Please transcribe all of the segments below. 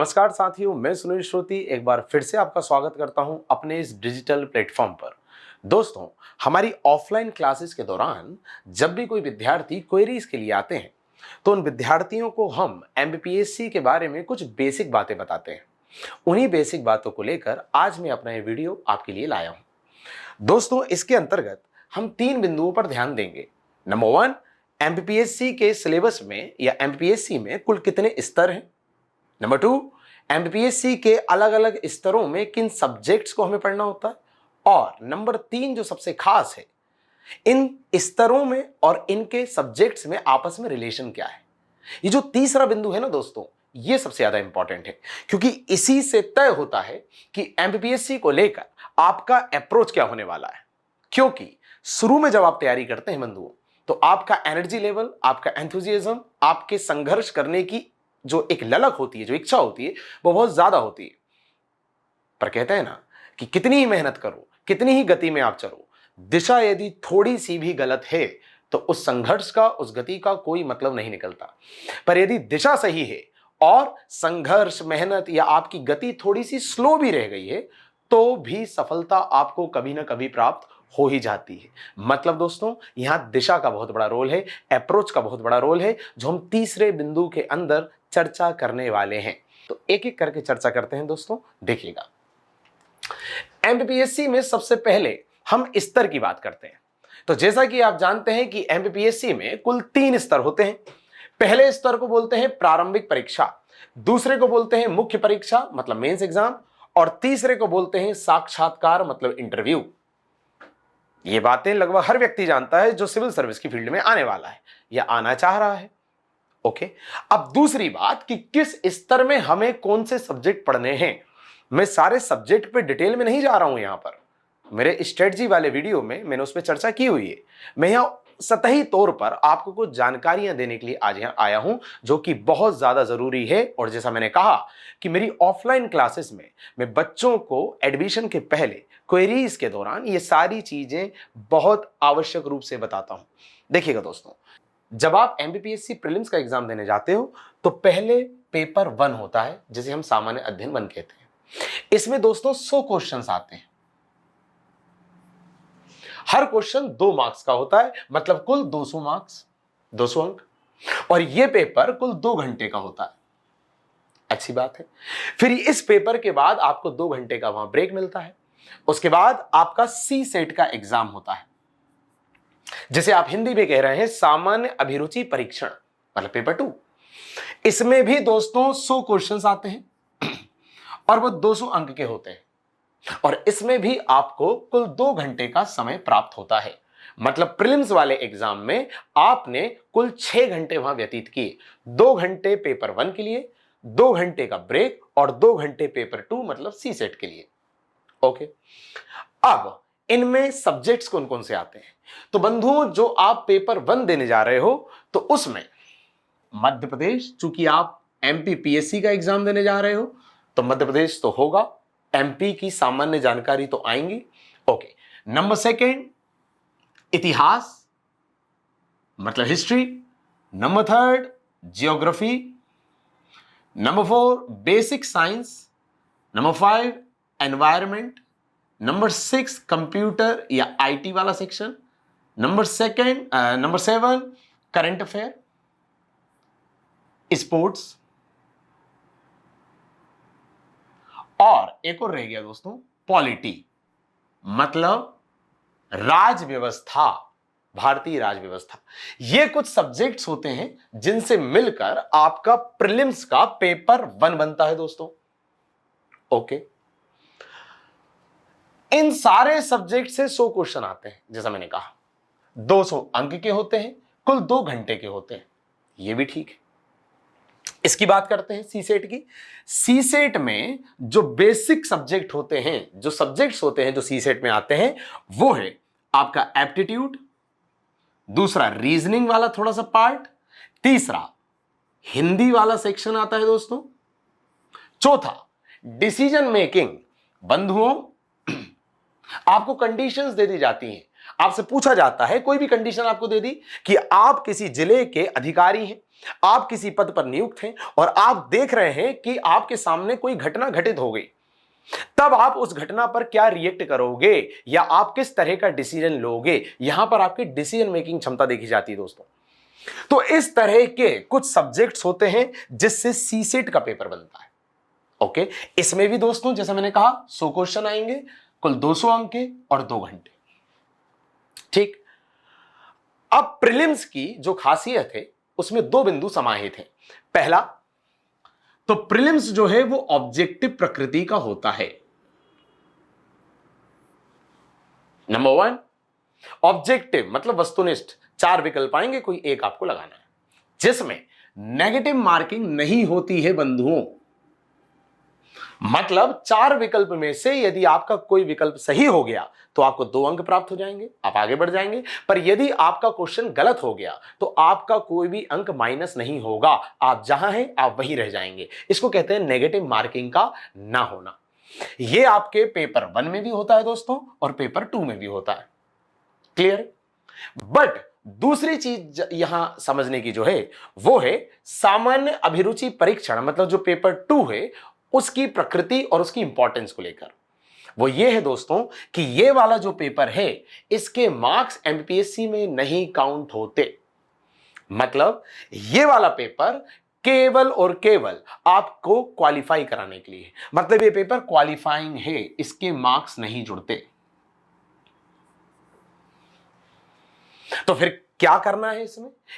नमस्कार साथियों, मैं सुनील श्रुति एक बार फिर से आपका स्वागत करता हूं अपने इस डिजिटल प्लेटफॉर्म पर। दोस्तों, हमारी ऑफलाइन क्लासेस के दौरान जब भी कोई विद्यार्थी क्वेरीज के लिए आते हैं तो उन विद्यार्थियों को हम एमपीपीएससी के बारे में कुछ बेसिक बातें बताते हैं। उन्हीं बेसिक बातों को लेकर आज मैं अपना ये वीडियो आपके लिए लाया हूं। दोस्तों, इसके अंतर्गत हम 3 बिंदुओं पर ध्यान देंगे। नंबर 1, एमपीपीएससी के सिलेबस में या एमपीपीएससी में कुल कितने स्तर हैं। नंबर 2, एमपीपीएससी के अलग अलग स्तरों में किन सब्जेक्ट्स को हमें पढ़ना होता है। और नंबर 3 जो सबसे खास है, इन स्तरों में और इनके सब्जेक्ट्स में आपस में रिलेशन क्या है। ये जो तीसरा बिंदु है ना दोस्तों, ये सबसे ज्यादा इंपॉर्टेंट है, क्योंकि इसी से तय होता है कि एमपीपीएससी को लेकर आपका अप्रोच क्या होने वाला है। क्योंकि शुरू में जब आप तैयारी करते हैं बंधुओं, तो आपका एनर्जी लेवल, आपका एंथुजियाज्म, आपके संघर्ष करने की जो एक ललक होती है, जो इच्छा होती है, वो बहुत ज्यादा होती है। पर कहते हैं ना कि कितनी ही मेहनत करो, कितनी ही गति में आप चलो, दिशा यदि थोड़ी सी भी गलत है तो उस संघर्ष का, उस गति का कोई मतलब नहीं निकलता। पर यदि दिशा सही है और संघर्ष, मेहनत या आपकी गति थोड़ी सी स्लो भी रह गई है, तो भी सफलता आपको कभी ना कभी प्राप्त हो ही जाती है। मतलब दोस्तों, यहां दिशा का बहुत बड़ा रोल है, अप्रोच का बहुत बड़ा रोल है, जो हम तीसरे बिंदु के अंदर चर्चा करने वाले हैं। तो एक एक करके चर्चा करते हैं दोस्तों, देखिएगा। एमपीपीएससी में सबसे पहले हम स्तर की बात करते हैं। तो जैसा कि आप जानते हैं कि एमपीपीएससी में कुल 3 स्तर होते हैं। पहले स्तर को बोलते हैं प्रारंभिक परीक्षा, दूसरे को बोलते हैं मुख्य परीक्षा मतलब मेंस एग्जाम, और तीसरे को बोलते हैं साक्षात्कार मतलब इंटरव्यू। ये बातें लगभग हर व्यक्ति जानता है जो सिविल सर्विस की फील्ड में आने वाला है या आना चाह रहा है। ओके, अब दूसरी बात कि किस स्तर में हमें कौन से सब्जेक्ट पढ़ने हैं। मैं सारे सब्जेक्ट पे डिटेल में नहीं जा रहा हूं। यहां पर मेरे स्ट्रेटजी वाले वीडियो में मैंने उस पर चर्चा की हुई है। मैं यहां सतही तौर पर आपको कुछ जानकारियां देने के लिए आज यहां आया हूं, जो कि बहुत ज्यादा जरूरी है। और जैसा मैंने कहा कि मेरी ऑफलाइन क्लासेस में मैं बच्चों को एडमिशन के पहले, क्वेरीज के दौरान ये सारी चीजें बहुत आवश्यक रूप से बताता हूं। देखिएगा दोस्तों, जब आप एमपीपीएससी प्रीलिम्स का एग्जाम देने जाते हो तो पहले पेपर 1 होता है, जिसे हम सामान्य अध्ययन 1 कहते हैं। इसमें दोस्तों 100 क्वेश्चंस आते हैं। हर क्वेश्चन 2 मार्क्स का होता है, मतलब कुल 200 मार्क्स, 200 अंक। और यह पेपर कुल 2 घंटे का होता है। अच्छी बात है। फिर इस पेपर के बाद आपको 2 घंटे का वहां ब्रेक मिलता है। उसके बाद आपका सी सेट का एग्जाम होता है, जिसे आप हिंदी में कह रहे हैं सामान्य अभिरुचि परीक्षण मतलब पेपर 2। इसमें भी दोस्तों 100 क्वेश्चंस आते हैं और वो 200 अंक के होते हैं। और इसमें भी आपको कुल 2 घंटे का समय प्राप्त होता है। मतलब प्रीलिम्स वाले एग्जाम में आपने कुल 6 घंटे वहां व्यतीत किए। 2 घंटे पेपर 1 के लिए, 2 घंटे का ब्रेक और 2 घंटे पेपर 2 मतलब सी सेट के लिए। ओके, अब इनमें सब्जेक्ट्स कौन कौन से आते हैं। तो बंधुओं, जो आप पेपर 1 देने जा रहे हो तो उसमें मध्य प्रदेश, चूंकि आप एमपीपीएससी का एग्जाम देने जा रहे हो तो मध्य प्रदेश तो होगा, एमपी की सामान्य जानकारी तो आएंगी। ओके, नंबर 2 इतिहास मतलब history, number 3 geography, number 4 basic science, number 5 environment, number 6 computer या आईटी वाला section, number 7 current affair, sports, और एक और रह गया दोस्तों पॉलिटी मतलब राज व्यवस्था, भारतीय राज व्यवस्था। ये कुछ सब्जेक्ट्स होते हैं जिनसे मिलकर आपका प्रीलिम्स का पेपर 1 बनता है दोस्तों। ओके, इन सारे सब्जेक्ट से 100 क्वेश्चन आते हैं। जैसा मैंने कहा 200 अंक के होते हैं, कुल 2 घंटे के होते हैं। ये भी ठीक है। इसकी बात करते हैं सी सेट की। सी सेट में जो बेसिक सब्जेक्ट होते हैं, जो सब्जेक्ट्स होते हैं जो सी सेट में आते हैं, वो है आपका एप्टीट्यूड, दूसरा रीजनिंग वाला थोड़ा सा पार्ट, तीसरा हिंदी वाला सेक्शन आता है दोस्तों, चौथा डिसीजन मेकिंग। बंधुओं, आपको कंडीशंस दे दी जाती हैं, आपसे पूछा जाता है, कोई भी कंडीशन आपको दे दी कि आप किसी जिले के अधिकारी हैं, आप किसी पद पर नियुक्त हैं और आप देख रहे हैं कि आपके सामने कोई घटना घटित हो गई, तब आप उस घटना पर क्या रिएक्ट करोगे या आप किस तरह का डिसीजन लोगे। यहां पर आपकी डिसीजन मेकिंग क्षमता देखी जाती है दोस्तों। तो इस तरह के कुछ सब्जेक्ट्स होते हैं जिससे सीसेट का पेपर बनता है। ओके, इसमें भी दोस्तों जैसा मैंने कहा 100 क्वेश्चन आएंगे, कुल 200 अंक के और 2 घंटे। ठीक, अब प्रीलिम्स की जो खासियत है उसमें 2 बिंदु समाहित हैं। पहला तो प्रीलिम्स जो है वो ऑब्जेक्टिव प्रकृति का होता है। नंबर 1 ऑब्जेक्टिव मतलब वस्तुनिष्ठ, 4 विकल्प आएंगे, कोई एक आपको लगाना है, जिसमें नेगेटिव मार्किंग नहीं होती है बंधुओं। मतलब 4 विकल्प में से यदि आपका कोई विकल्प सही हो गया तो आपको 2 अंक प्राप्त हो जाएंगे, आप आगे बढ़ जाएंगे। पर यदि आपका क्वेश्चन गलत हो गया तो आपका कोई भी अंक माइनस नहीं होगा, आप जहां हैं आप वहीं रह जाएंगे। इसको कहते हैं नेगेटिव मार्किंग का ना होना। यह आपके पेपर 1 में भी होता है दोस्तों और पेपर 2 में भी होता है। क्लियर? बट दूसरी चीज यहां समझने की जो है वो है सामान्य अभिरुचि परीक्षण, मतलब जो पेपर 2 है उसकी प्रकृति और उसकी इंपॉर्टेंस को लेकर। वो ये है दोस्तों कि ये वाला जो पेपर है इसके मार्क्स एमपीएससी में नहीं काउंट होते। मतलब ये वाला पेपर केवल और केवल आपको क्वालिफाई कराने के लिए है। मतलब ये पेपर क्वालिफाइंग है, इसके मार्क्स नहीं जुड़ते। तो फिर क्या करना है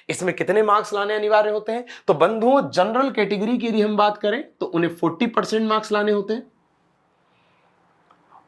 इसमें कितने मार्क्स लाने अनिवार्य होते हैं? तो बंधुओं जनरल कैटेगरी की यदि हम बात करें तो उन्हें 40% मार्क्स लाने होते हैं,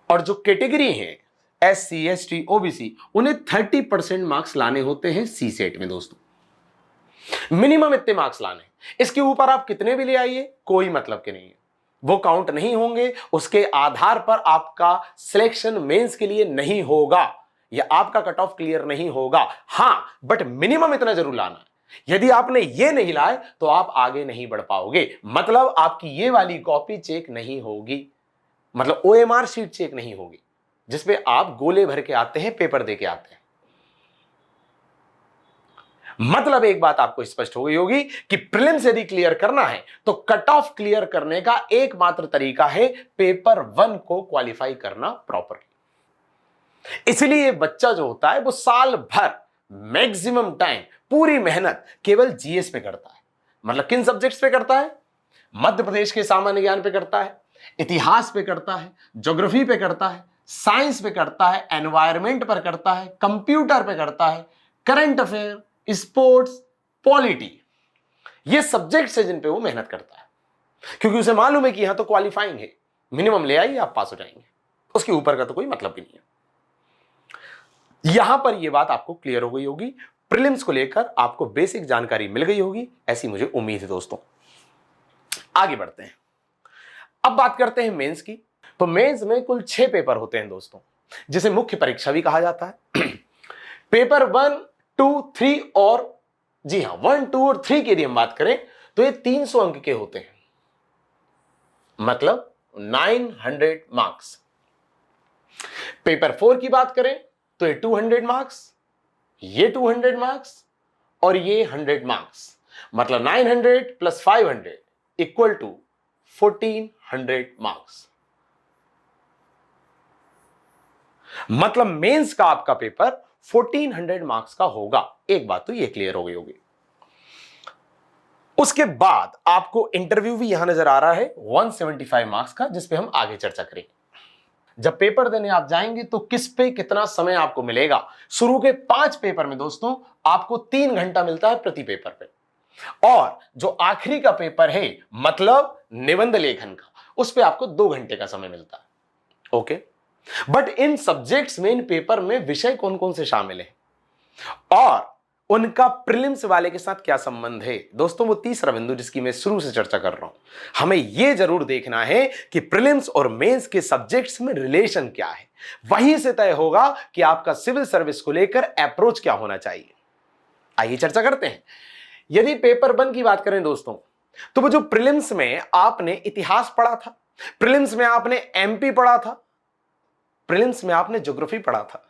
और जो कैटेगरी है एससी एसटी ओबीसी उन्हें 30% मार्क्स लाने होते हैं सी सेट में दोस्तों। मिनिमम इतने मार्क्स लाने, इसके ऊपर आप कितने भी ले आइए कोई मतलब के नहीं है, वो काउंट नहीं होंगे। उसके आधार पर आपका सिलेक्शन मेंस के लिए नहीं होगा या आपका कट ऑफ क्लियर नहीं होगा। हां, बट मिनिमम इतना जरूर लाना है। यदि आपने ये नहीं लाए तो आप आगे नहीं बढ़ पाओगे। मतलब आपकी ये वाली कॉपी चेक नहीं होगी, मतलब ओएमआर शीट चेक नहीं होगी जिसपे आप गोले भर के आते हैं, पेपर दे के आते हैं। मतलब एक बात आपको स्पष्ट हो गई होगी कि प्रीलिम्स यदि क्लियर करना है तो कट ऑफ क्लियर करने का एकमात्र तरीका है पेपर 1 को क्वालिफाई करना प्रॉपरली। इसलिए बच्चा जो होता है वो साल भर मैक्सिमम टाइम पूरी मेहनत केवल जीएस पे करता है। मतलब किन सब्जेक्ट्स पे करता है? मध्य प्रदेश के सामान्य ज्ञान पे करता है, इतिहास पे करता है, ज्योग्राफी पे करता है, साइंस पे करता है, एनवायरमेंट पर करता है, कंप्यूटर पे करता है, करंट अफेयर, स्पोर्ट्स, पॉलिटी। ये सब्जेक्ट्स है जिन पे वो मेहनत करता है, क्योंकि उसे मालूम है कि यहां तो क्वालिफाइंग है, मिनिमम ले आइए आप पास हो जाएंगे, उसके ऊपर का तो कोई मतलब भी नहीं है। यहां पर यह बात आपको क्लियर हो गई होगी, प्रीलिम्स को लेकर आपको बेसिक जानकारी मिल गई होगी, ऐसी मुझे उम्मीद है दोस्तों। आगे बढ़ते हैं, अब बात करते हैं मेंस की। तो मेंस में कुल 6 पेपर होते हैं दोस्तों, जिसे मुख्य परीक्षा भी कहा जाता है। पेपर 1, 2, 3 और जी हां 1, 2 और 3 की यदि हम बात करें तो ये 300 अंक के होते हैं, मतलब 900 मार्क्स। पेपर 4 की बात करें तो ये 200 मार्क्स, ये 200 मार्क्स और ये 100 मार्क्स, मतलब 900 प्लस 500 इक्वल टू 1400 मार्क्स। मतलब मेंस का आपका पेपर 1400 मार्क्स का होगा। एक बात तो ये क्लियर हो गई होगी। उसके बाद आपको इंटरव्यू भी यहां नजर आ रहा है 175 मार्क्स का, जिस पे हम आगे चर्चा करेंगे। जब पेपर देने आप जाएंगे तो किस पे कितना समय आपको मिलेगा? शुरू के 5 पेपर में दोस्तों आपको 3 घंटा मिलता है प्रति पेपर पे, और जो आखिरी का पेपर है मतलब निबंध लेखन का, उस पे आपको 2 घंटे का समय मिलता है। ओके, बट इन सब्जेक्ट्स में, इन पेपर में विषय कौन कौन से शामिल हैं और उनका प्रीलिम्स वाले के साथ क्या संबंध है दोस्तों, वो तीसरा बिंदु जिसकी मैं शुरू से चर्चा कर रहा हूं। हमें यह जरूर देखना है कि प्रीलिम्स और मेंस के सब्जेक्ट्स में रिलेशन क्या है। वहीं से तय होगा कि आपका सिविल सर्विस को लेकर अप्रोच क्या होना चाहिए। आइए चर्चा करते हैं। यदि पेपर 1 की बात करें दोस्तों, तो वो जो प्रीलिम्स में आपने इतिहास पढ़ा था, प्रीलिम्स में आपने एमपी पढ़ा था, प्रीलिम्स में आपने ज्योग्राफी पढ़ा था,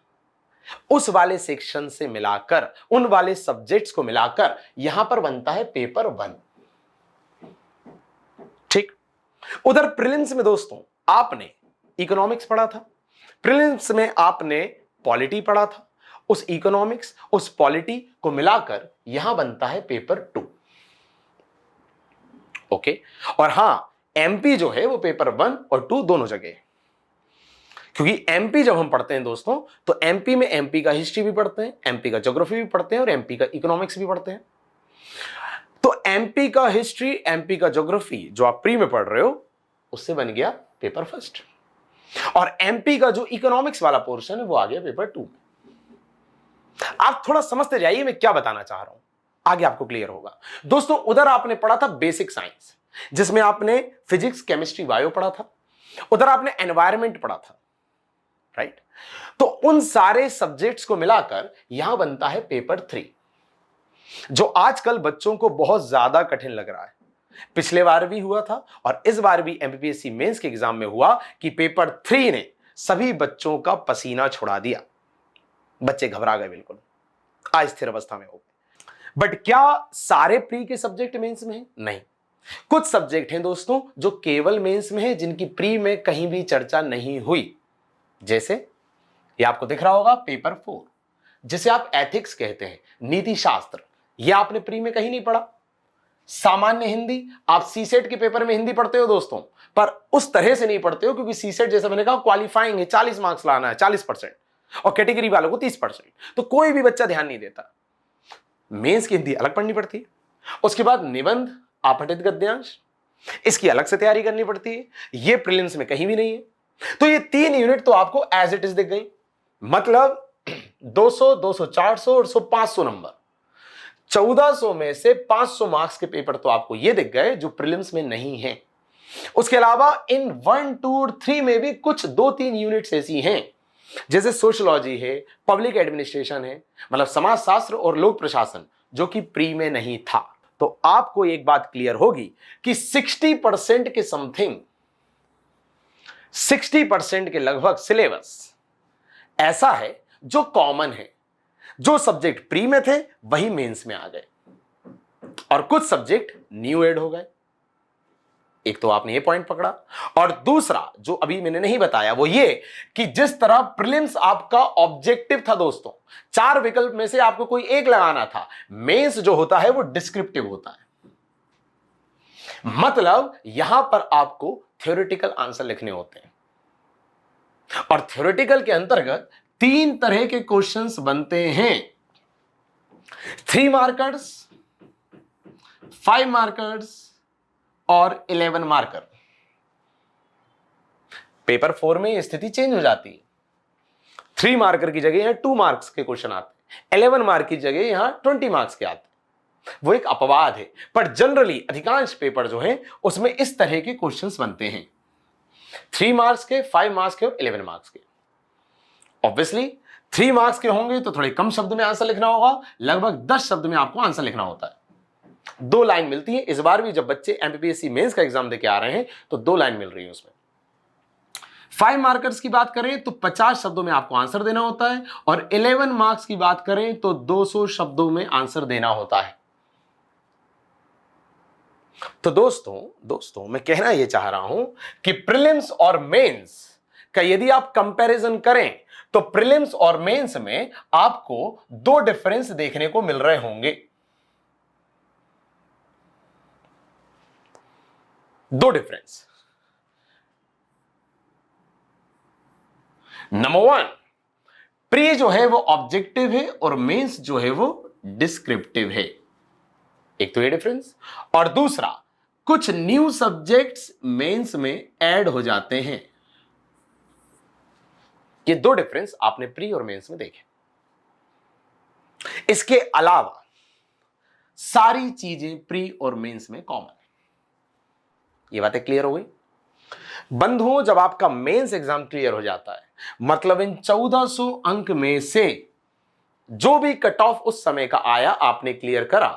उस वाले सेक्शन से मिलाकर, उन वाले सब्जेक्ट्स को मिलाकर यहां पर बनता है पेपर 1। ठीक। उधर प्रीलिम्स में दोस्तों आपने इकोनॉमिक्स पढ़ा था, प्रीलिम्स में आपने पॉलिटी पढ़ा था, उस इकोनॉमिक्स उस पॉलिटी को मिलाकर यहां बनता है पेपर 2। ओके। और हां, एमपी जो है वो पेपर 1 और 2 दोनों जगह है। क्योंकि एमपी जब हम पढ़ते हैं दोस्तों, तो एमपी में एमपी का हिस्ट्री भी पढ़ते हैं, एमपी का ज्योग्राफी भी पढ़ते हैं और एमपी का इकोनॉमिक्स भी पढ़ते हैं। तो एमपी का हिस्ट्री, एमपी का ज्योग्राफी जो आप प्री में पढ़ रहे हो, उससे बन गया पेपर 1। और एमपी का जो इकोनॉमिक्स वाला पोर्शन है वो आ गया पेपर 2। आप थोड़ा समझते जाइए मैं क्या बताना चाह रहा हूं, आगे आपको क्लियर होगा। दोस्तों उधर आपने पढ़ा था बेसिक साइंस, जिसमें आपने फिजिक्स, केमिस्ट्री, बायो पढ़ा था। उधर आपने एनवायरमेंट पढ़ा था, राइट। तो उन सारे सब्जेक्ट्स को मिलाकर यहां बनता है पेपर 3, जो आजकल बच्चों को बहुत ज्यादा कठिन लग रहा है। पिछले बार भी हुआ था और इस बार भी एमपीपीएससी मेंस के एग्जाम में हुआ कि पेपर 3 ने सभी बच्चों का पसीना छुड़ा दिया। बच्चे घबरा गए, बिल्कुल अस्थिर अवस्था में हो गए। बट क्या सारे प्री के सब्जेक्ट मेंस में हैं? नहीं। कुछ सब्जेक्ट हैं दोस्तों जो केवल मेंस में है, जिनकी प्री में कहीं भी चर्चा नहीं हुई। जैसे ये आपको दिख रहा होगा पेपर 4, जिसे आप एथिक्स कहते हैं, नीति शास्त्र। यह आपने प्री में कहीं नहीं पढ़ा। सामान्य हिंदी, आप सीसेट के पेपर में हिंदी पढ़ते हो दोस्तों, पर उस तरह से नहीं पढ़ते हो, क्योंकि सीसेट जैसा मैंने कहा क्वालिफाइंग है, 40 मार्क्स लाना है, 40%, और कैटेगरी वालों को 30%। तो कोई भी बच्चा ध्यान नहीं देता। मेंस की हिंदी अलग पढ़नी पड़ती है। उसके बाद निबंध, आपठित गद्यांश, इसकी अलग से तैयारी करनी पड़ती है। यह प्रीलिम्स में कहीं भी नहीं है। तो ये 3 यूनिट तो आपको एज इट इज दिख गई। मतलब 200, 200, 400 और 500 नंबर, 1400 में से 500 मार्क्स के पेपर तो आपको ये दिख गए जो प्रीलिम्स में नहीं है। उसके अलावा इन 1, 2 और 3 में भी कुछ 2-3 यूनिट्स ऐसी हैं, जैसे सोशियोलॉजी है, पब्लिक एडमिनिस्ट्रेशन है, मतलब समाजशास्त्र और लोक प्रशासन, जो कि प्री में नहीं था। तो आपको एक बात क्लियर होगी कि 60% के समथिंग, 60% के लगभग सिलेबस ऐसा है जो कॉमन है। जो सब्जेक्ट प्री में थे वही मेंस में आ गए और कुछ सब्जेक्ट न्यू ऐड हो गए। एक तो आपने ये पॉइंट पकड़ा, और दूसरा जो अभी मैंने नहीं बताया वो ये कि जिस तरह प्रीलिम्स आपका ऑब्जेक्टिव था दोस्तों, 4 विकल्प में से आपको कोई एक लगाना था, मेंस जो होता है वो डिस्क्रिप्टिव होता है। मतलब यहां पर आपको थ्योरेटिकल आंसर लिखने होते हैं, और थ्योरेटिकल के अंतर्गत 3 तरह के क्वेश्चंस बनते हैं। 3 मार्कर्स, 5 मार्कर्स और 11 मार्कर। पेपर 4 में यह स्थिति चेंज हो जाती है। 3 मार्कर की जगह यहां 2 मार्क्स के क्वेश्चन आते हैं, 11 मार्क की जगह यहां 20 मार्क्स के आते हैं। वो एक अपवाद है, पर जनरली अधिकांश पेपर जो है उसमें इस तरह के क्वेश्चंस बनते हैं, 3 मार्क्स के, 5 मार्क्स के और 11 मार्क्स के। ऑब्वियसली 3 मार्क्स के होंगे तो थोड़े कम शब्द में आंसर लिखना होगा, लगभग 10 शब्द में आपको आंसर लिखना होता है। 2 लाइन मिलती है। इस बार भी जब बच्चे एमपीपीएससी मेंस का एग्जाम देके आ रहे हैं तो 2 लाइन मिल रही है उसमें। 5 मार्कर्स की बात करें तो 50 शब्दों में आपको आंसर देना होता है, और 11 मार्क्स की बात करें तो 200 शब्दों में आंसर देना होता है। तो दोस्तों मैं कहना यह चाह रहा हूं कि प्रीलिम्स और मेंस का यदि आप कंपैरिजन करें तो प्रीलिम्स और मेंस में आपको 2 डिफरेंस देखने को मिल रहे होंगे। 2 डिफरेंस। नंबर 1, प्री जो है वो ऑब्जेक्टिव है और मेंस जो है वो डिस्क्रिप्टिव है। एक तो ये डिफरेंस, और दूसरा कुछ न्यू सब्जेक्ट्स मेंस में ऐड हो जाते हैं। ये 2 डिफरेंस आपने प्री और मेंस में देखे। इसके अलावा सारी चीजें प्री और मेंस में कॉमन है। ये बातें क्लियर हो गई बंधुओं। जब आपका मेंस एग्जाम क्लियर हो जाता है, मतलब इन 1400 अंक में से जो भी कट ऑफ उस समय का आया आपने क्लियर करा,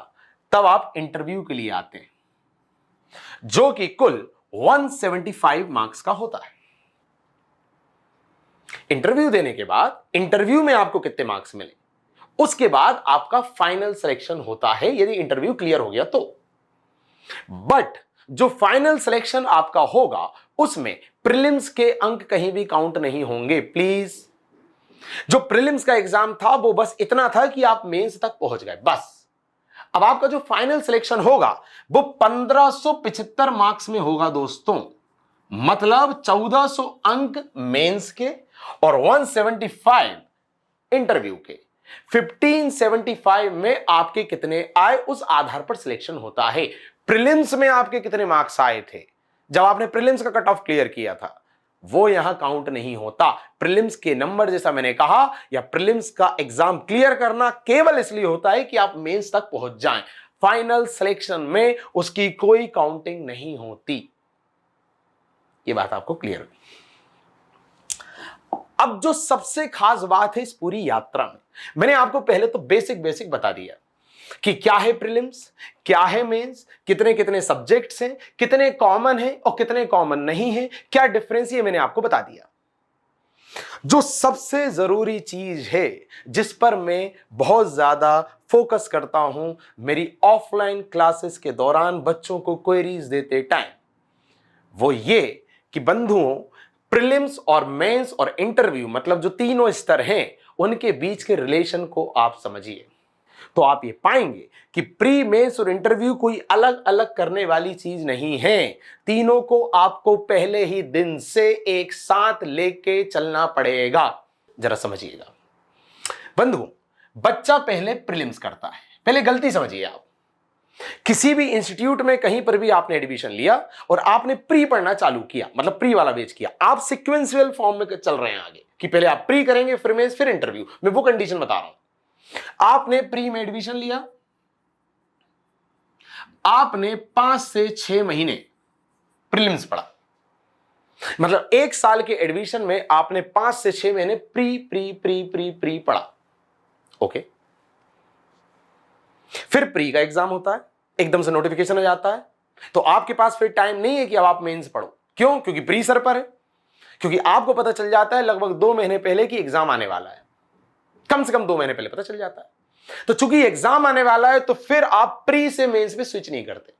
तब आप इंटरव्यू के लिए आते हैं, जो कि कुल 175 मार्क्स का होता है। इंटरव्यू देने के बाद इंटरव्यू में आपको कितने मार्क्स मिले, उसके बाद आपका फाइनल सिलेक्शन होता है यदि इंटरव्यू क्लियर हो गया तो। बट जो फाइनल सिलेक्शन आपका होगा उसमें प्रीलिम्स के अंक कहीं भी काउंट नहीं होंगे प्लीज। जो प्रीलिम्स का एग्जाम था वो बस इतना था कि आप मेंस तक पहुंच गए बस। अब आपका जो फाइनल सिलेक्शन होगा वो 1575 मार्क्स में होगा दोस्तों, मतलब 1400 अंक मेंस के और 175 इंटरव्यू के। 1575 में आपके कितने आए उस आधार पर सिलेक्शन होता है। प्रीलिम्स में आपके कितने मार्क्स आए थे जब आपने प्रीलिम्स का कट ऑफ क्लियर किया था वो यहां काउंट नहीं होता। प्रीलिम्स के नंबर जैसा मैंने कहा या प्रीलिम्स का एग्जाम क्लियर करना केवल इसलिए होता है कि आप मेंस तक पहुंच जाएं। फाइनल सिलेक्शन में उसकी कोई काउंटिंग नहीं होती। ये बात आपको क्लियर हुई। अब जो सबसे खास बात है इस पूरी यात्रा में, मैंने आपको पहले तो बेसिक बता दिया कि क्या है प्रीलिम्स, क्या है मेंस, कितने कितने सब्जेक्ट्स हैं, कितने कॉमन हैं और कितने कॉमन नहीं हैं, क्या डिफरेंस, ये मैंने आपको बता दिया। जो सबसे जरूरी चीज है जिस पर मैं बहुत ज्यादा फोकस करता हूं मेरी ऑफलाइन क्लासेस के दौरान बच्चों को क्वेरीज देते टाइम, वो ये कि बंधुओं प्रीलिम्स और मेंस और इंटरव्यू मतलब जो तीनों स्तर हैं उनके बीच के रिलेशन को आप समझिए। तो आप ये पाएंगे कि प्री मेंस और इंटरव्यू कोई अलग अलग करने वाली चीज नहीं है। तीनों को आपको पहले ही दिन से एक साथ लेके चलना पड़ेगा। जरा समझिएगा बंधुओं, बच्चा पहले प्रीलिम्स करता है। पहले गलती समझिए आप, किसी भी इंस्टीट्यूट में कहीं पर भी आपने एडमिशन लिया और आपने प्री पढ़ना चालू किया, मतलब प्री वाला बेच किया, आप सिक्वेंशियल फॉर्म में चल रहे हैं आगे कि पहले आप प्री करेंगे फिर मेंस फिर इंटरव्यू। मैं वो कंडीशन बता रहा हूं। आपने प्री में एडमिशन लिया, आपने 5 से 6 महीने प्रीलिम्स पढ़ा, मतलब 1 साल के एडमिशन में आपने 5 से 6 महीने pre pre pre pre pre पढ़ा। ओके, फिर प्री का एग्जाम होता है, एकदम से नोटिफिकेशन आ जाता है, तो आपके पास फिर टाइम नहीं है कि अब आप मेंस पढ़ो। क्यों? क्योंकि प्री सर पर है, क्योंकि आपको पता चल जाता है लगभग 2 महीने पहले कि एग्जाम आने वाला है, कम से कम 2 महीने पहले पता चल जाता है। तो चूंकि एग्जाम आने वाला है तो फिर आप प्री से मेंस में स्विच नहीं करते।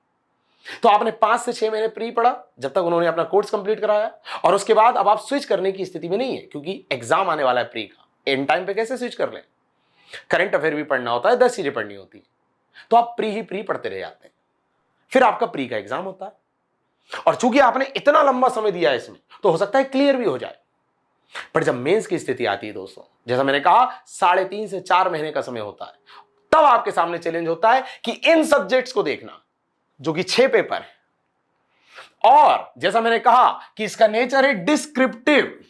तो आपने 5 से 6 महीने प्री पढ़ा जब तक उन्होंने अपना कोर्स कंप्लीट कराया, और उसके बाद अब आप स्विच करने की स्थिति में नहीं है क्योंकि एग्जाम आने वाला है प्री का। इन टाइम पे कैसे स्विच कर लें? करंट अफेयर भी पढ़ना होता है, 10 चीजें पढ़नी होती है, तो आप प्री ही प्री पढ़ते रह जाते हैं। फिर आपका प्री का एग्जाम होता है, और चूंकि आपने इतना लंबा समय दिया है इसमें तो हो सकता है क्लियर भी हो जाए। पर जब मेंस की स्थिति आती है दोस्तों, जैसा मैंने कहा 3.5 से 4 महीने का समय होता है, तब आपके सामने चैलेंज होता है कि इन सब्जेक्ट्स को देखना जो कि 6 पेपर है, और जैसा मैंने कहा कि इसका नेचर है डिस्क्रिप्टिव,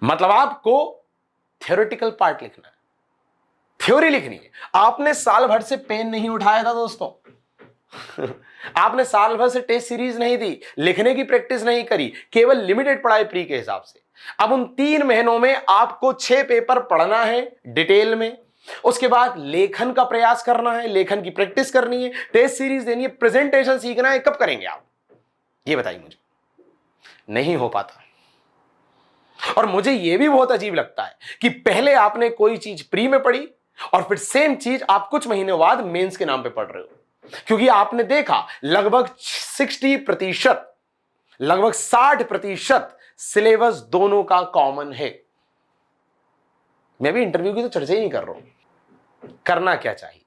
मतलब आपको थ्योरेटिकल पार्ट लिखना है, थ्योरी लिखनी है। आपने साल भर से पेन नहीं उठाया था दोस्तों आपने साल भर से टेस्ट सीरीज नहीं दी, लिखने की प्रैक्टिस नहीं करी, केवल लिमिटेड पढ़ाई प्री के हिसाब से। अब उन 3 महीनों में आपको 6 पेपर पढ़ना है डिटेल में, उसके बाद लेखन का प्रयास करना है, लेखन की प्रैक्टिस करनी है, टेस्ट सीरीज देनी है, प्रेजेंटेशन सीखना है। कब करेंगे आप ये बताइए मुझे? नहीं हो पाता। और मुझे यह भी बहुत अजीब लगता है कि पहले आपने कोई चीज प्री में पढ़ी और फिर सेम चीज आप कुछ महीने बाद मेंस के नाम पे पढ़ रहे हो, क्योंकि आपने देखा लगभग 60%, लगभग 60% सिलेबस दोनों का कॉमन है। मैं भी इंटरव्यू की तो चर्चा ही नहीं कर रहा हूं। करना क्या चाहिए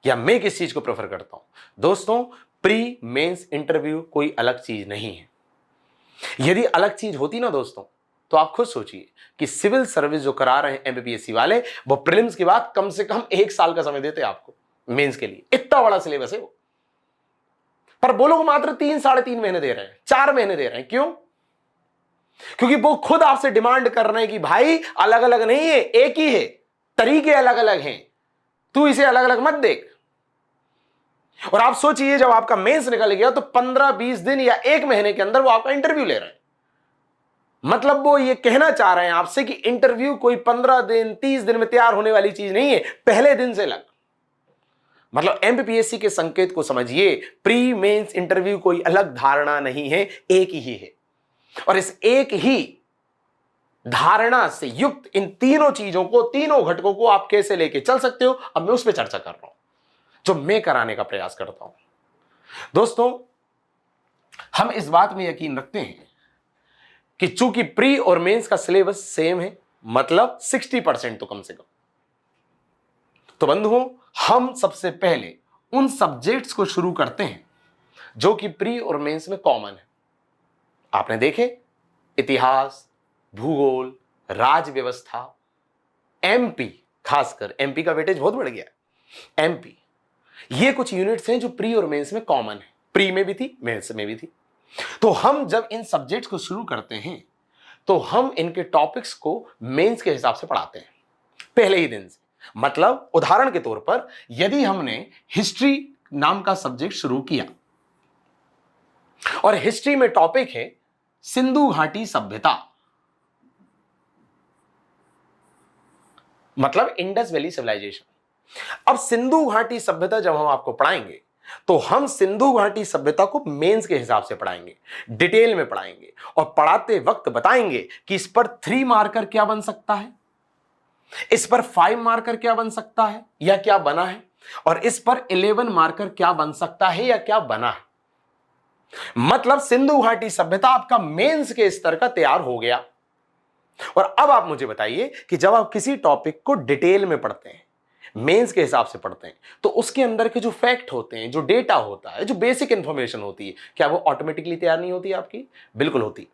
या मैं किस चीज को प्रेफर करता हूं दोस्तों? प्री मेंस इंटरव्यू कोई अलग चीज नहीं है। यदि अलग चीज होती ना दोस्तों तो आप खुद सोचिए कि सिविल सर्विस जो करा रहे हैं एमपीपीएससी वाले, वो प्रीलिम्स के बाद कम से कम 1 साल का समय देते आपको मेंस के लिए। इतना बड़ा सिलेबस है वो, पर वो लोग मात्र 3-3.5 महीने दे रहे हैं, 4 महीने दे रहे हैं। क्यों? क्योंकि वो खुद आपसे डिमांड कर रहे हैं कि भाई अलग अलग नहीं है, एक ही है, तरीके अलग अलग हैं, तू इसे अलग अलग मत देख। और आप सोचिए जब आपका मेंस निकल गया तो 15-20 दिन या 1 महीने के अंदर वो आपका इंटरव्यू ले रहे हैं। मतलब वो ये कहना चाह रहे हैं आपसे कि इंटरव्यू कोई 15 दिन 30 दिन में तैयार होने वाली चीज नहीं है, पहले दिन से लग। मतलब एमपीपीएससी के संकेत को समझिए, प्री मेंस इंटरव्यू कोई अलग धारणा नहीं है, एक ही है। और इस एक ही धारणा से युक्त इन तीनों चीजों को, तीनों घटकों को आप कैसे लेके चल सकते हो, अब मैं उस पर चर्चा कर रहा हूं जो मैं कराने का प्रयास करता हूं। दोस्तों, हम इस बात में यकीन रखते हैं कि चूंकि प्री और मेंस का सिलेबस सेम है, मतलब 60% तो कम से कम, तो बंधुओं हम सबसे पहले उन सब्जेक्ट्स को शुरू करते हैं जो कि प्री और मेंस में कॉमन है। आपने देखे, इतिहास, भूगोल, राज व्यवस्था, एमपी, खासकर एमपी का वेटेज बहुत बढ़ गया है, एमपी, ये कुछ यूनिट्स हैं जो प्री और मेंस में कॉमन है। प्री में भी थी, मेंस में भी थी। तो हम जब इन सब्जेक्ट्स को शुरू करते हैं तो हम इनके टॉपिक्स को मेंस के हिसाब से पढ़ाते हैं पहले ही दिन से। मतलब उदाहरण के तौर पर, यदि हमने हिस्ट्री नाम का सब्जेक्ट शुरू किया और हिस्ट्री में टॉपिक है सिंधु घाटी सभ्यता, मतलब इंडस वैली सिविलाइजेशन। अब सिंधु घाटी सभ्यता जब हम आपको पढ़ाएंगे तो हम सिंधु घाटी सभ्यता को मेंस के हिसाब से पढ़ाएंगे, डिटेल में पढ़ाएंगे, और पढ़ाते वक्त बताएंगे कि इस पर 3 मार्कर क्या बन सकता है, इस पर 5 मार्कर क्या बन सकता है या क्या बना है, और इस पर 11 मार्कर क्या बन सकता है या क्या बना है। मतलब सिंधु घाटी सभ्यता आपका मेंस के स्तर का तैयार हो गया। और अब आप मुझे बताइए कि जब आप किसी टॉपिक को डिटेल में पढ़ते हैं, मेंस के हिसाब से पढ़ते हैं, तो उसके अंदर के जो फैक्ट होते हैं, जो डेटा होता है, जो बेसिक इंफॉर्मेशन होती है, क्या वो ऑटोमेटिकली तैयार नहीं होती आपकी? बिल्कुल होती।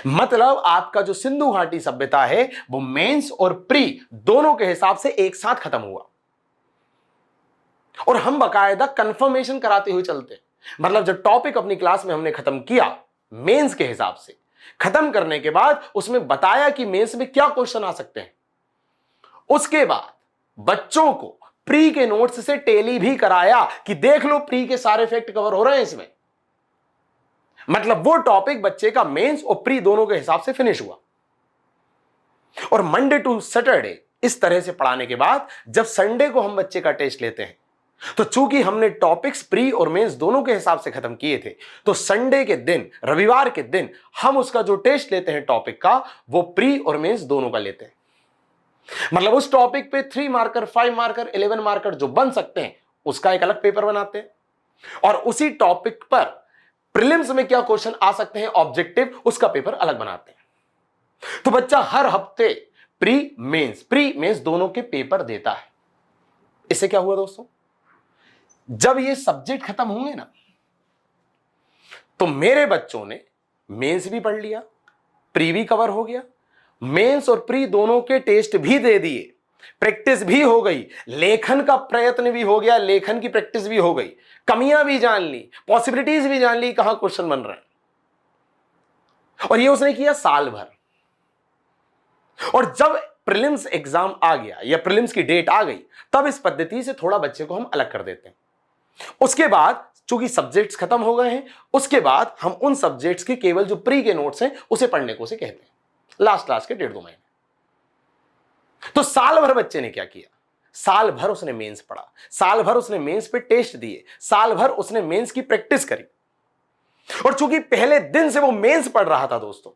मतलब आपका जो सिंधु घाटी सभ्यता है वो मेंस और प्री दोनों के हिसाब से एक साथ खत्म हुआ, और हम बकायदा कंफर्मेशन कराते हुए चलते हैं। मतलब जब टॉपिक अपनी क्लास में हमने खत्म किया मेंस के हिसाब से, खत्म करने के बाद उसमें बताया कि मेंस में क्या क्वेश्चन आ सकते हैं, उसके बाद बच्चों को प्री के नोट्स से टेली भी कराया कि देख लो प्री के सारे फैक्ट कवर हो रहे हैं इसमें। मतलब वो टॉपिक बच्चे का मेंस और प्री दोनों के हिसाब से फिनिश हुआ। और मंडे टू सैटरडे इस तरह से पढ़ाने के बाद जब संडे को हम बच्चे का टेस्ट लेते हैं, तो चूंकि हमने टॉपिक्स प्री और मेंस दोनों के हिसाब से खत्म किए थे, तो संडे के दिन, रविवार के दिन हम उसका जो टेस्ट लेते हैं टॉपिक का, वो प्री और मेंस दोनों का लेते हैं। मतलब उस टॉपिक पे 3 मार्कर, 5 मार्कर, 11 मार्कर जो बन सकते हैं उसका एक अलग पेपर बनाते हैं, और उसी टॉपिक पर प्रीलिम्स में क्या क्वेश्चन आ सकते हैं ऑब्जेक्टिव, उसका पेपर अलग बनाते हैं। तो बच्चा हर हफ्ते प्री मेंस दोनों के पेपर देता है। इससे क्या हुआ दोस्तों, जब ये सब्जेक्ट खत्म होंगे ना, तो मेरे बच्चों ने मेंस भी पढ़ लिया, प्री भी कवर हो गया, मेंस और प्री दोनों के टेस्ट भी दे दिए, प्रैक्टिस भी हो गई, लेखन का प्रयत्न भी हो गया, लेखन की प्रैक्टिस भी हो गई, कमियां भी जान ली, पॉसिबिलिटीज भी जान ली, कहां क्वेश्चन बन रहे हैं। और ये उसने किया साल भर। और जब प्रीलिम्स एग्जाम आ गया या प्रीलिम्स की डेट आ गई, तब इस पद्धति से थोड़ा बच्चे को हम अलग कर देते हैं। उसके बाद चूंकि सब्जेक्ट्स खत्म हो गए हैं, उसके बाद हम उन सब्जेक्ट्स के केवल जो प्री के नोट्स हैं उसे पढ़ने को से कहते हैं, लास्ट के 1.5-2 महीने। तो साल भर बच्चे ने क्या किया, साल भर उसने मेंस पढ़ा, साल भर उसने मेंस पे टेस्ट दिए, साल भर उसने मेंस की प्रैक्टिस करी। और चूंकि पहले दिन से वो मेंस पढ़ रहा था दोस्तों,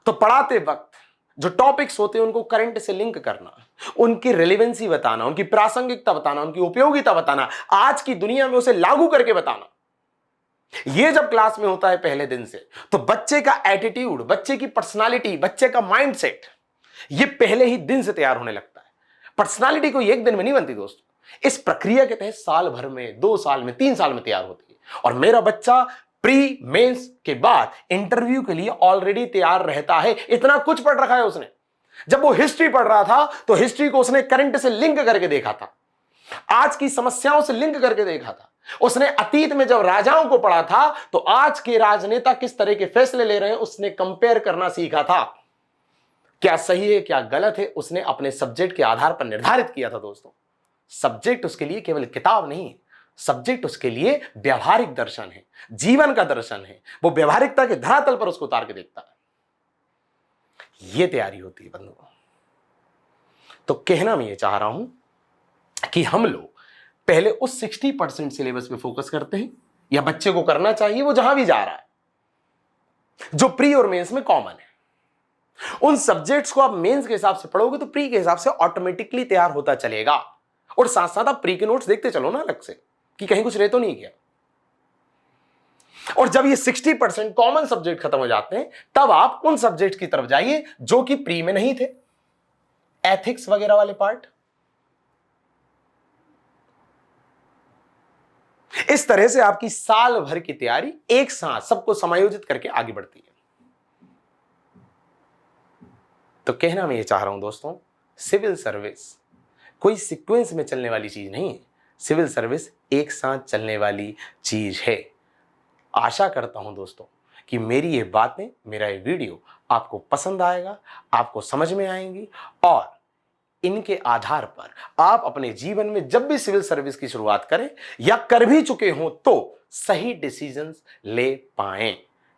तो पढ़ाते वक्त जो टॉपिक्स होते हैं उनको करंट से लिंक करना, उनकी रिलेवेंसी बताना, उनकी प्रासंगिकता बताना, उनकी उपयोगिता बताना, आज की दुनिया में उसे लागू करके बताना, ये जब क्लास में होता है पहले दिन से, तो बच्चे का एटीट्यूड, बच्चे की पर्सनालिटी, बच्चे का माइंडसेट, ये पहले ही दिन से तैयार होने लगता है। पर्सनालिटी कोई एक दिन में नहीं बनती दोस्तों, इस प्रक्रिया के तहत साल भर में, 2 साल में, 3 साल में तैयार होती है। और मेरा बच्चा प्री मेंस के बाद इंटरव्यू के लिए ऑलरेडी तैयार रहता है। इतना कुछ पढ़ रखा है उसने। जब वो हिस्ट्री पढ़ रहा था तो हिस्ट्री को उसने करंट से लिंक करके देखा था, आज की समस्याओं से लिंक करके देखा था। उसने अतीत में जब राजाओं को पढ़ा था तो आज के राजनेता किस तरह के फैसले ले रहे हैं उसने कंपेयर करना सीखा था। क्या सही है क्या गलत है उसने अपने सब्जेक्ट के आधार पर निर्धारित किया था दोस्तों। सब्जेक्ट उसके लिए केवल किताब नहीं है, सब्जेक्ट उसके लिए व्यवहारिक दर्शन है, जीवन का दर्शन है। वो व्यवहारिकता के धरातल पर उसको उतार के देखता है। ये तैयारी होती है बंधुओं। तो कहना मैं ये चाह रहा हूं कि हम लोग पहले उस 60% सिलेबस पे फोकस करते हैं, या बच्चे को करना चाहिए वो जहां भी जा रहा है, जो प्री और मेंस में कॉमन है। उन सब्जेक्ट्स को आप मेंस के हिसाब से पढ़ोगे तो प्री के हिसाब से ऑटोमेटिकली तैयार होता चलेगा। और साथ साथ आप प्री के नोट्स देखते चलो ना अलग से, कि कहीं कुछ रह तो नहीं गया। और जब ये 60% कॉमन सब्जेक्ट खत्म हो जाते हैं, तब आप उन सब्जेक्ट की तरफ जाइए जो कि प्री में नहीं थे, एथिक्स वगैरह वाले पार्ट। इस तरह से आपकी साल भर की तैयारी एक साथ सबको समायोजित करके आगे बढ़ती है। तो कहना मैं ये चाह रहा हूं दोस्तों, सिविल सर्विस कोई सीक्वेंस में चलने वाली चीज नहीं है, सिविल सर्विस एक साथ चलने वाली चीज है। आशा करता हूं दोस्तों कि मेरी ये बातें, मेरा ये वीडियो आपको पसंद आएगा, आपको समझ में आएंगी, और इनके आधार पर आप अपने जीवन में जब भी सिविल सर्विस की शुरुआत करें या कर भी चुके हों तो सही डिसीजंस ले पाएं।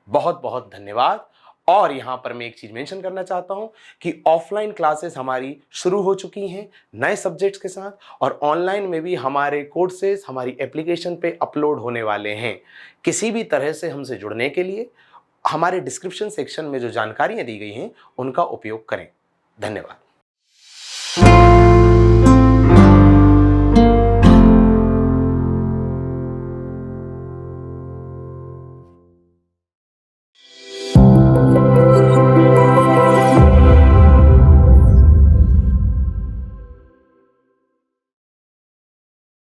बहुत बहुत धन्यवाद। और यहां पर मैं एक चीज मेंशन करना चाहता हूं कि ऑफलाइन क्लासेस हमारी शुरू हो चुकी हैं नए सब्जेक्ट्स के साथ, और ऑनलाइन में भी हमारे कोर्सेज हमारी एप्लीकेशन पे अपलोड होने वाले हैं। किसी भी तरह से हमसे जुड़ने के लिए हमारे डिस्क्रिप्शन सेक्शन में जो जानकारियां दी गई हैं उनका उपयोग करें। धन्यवाद।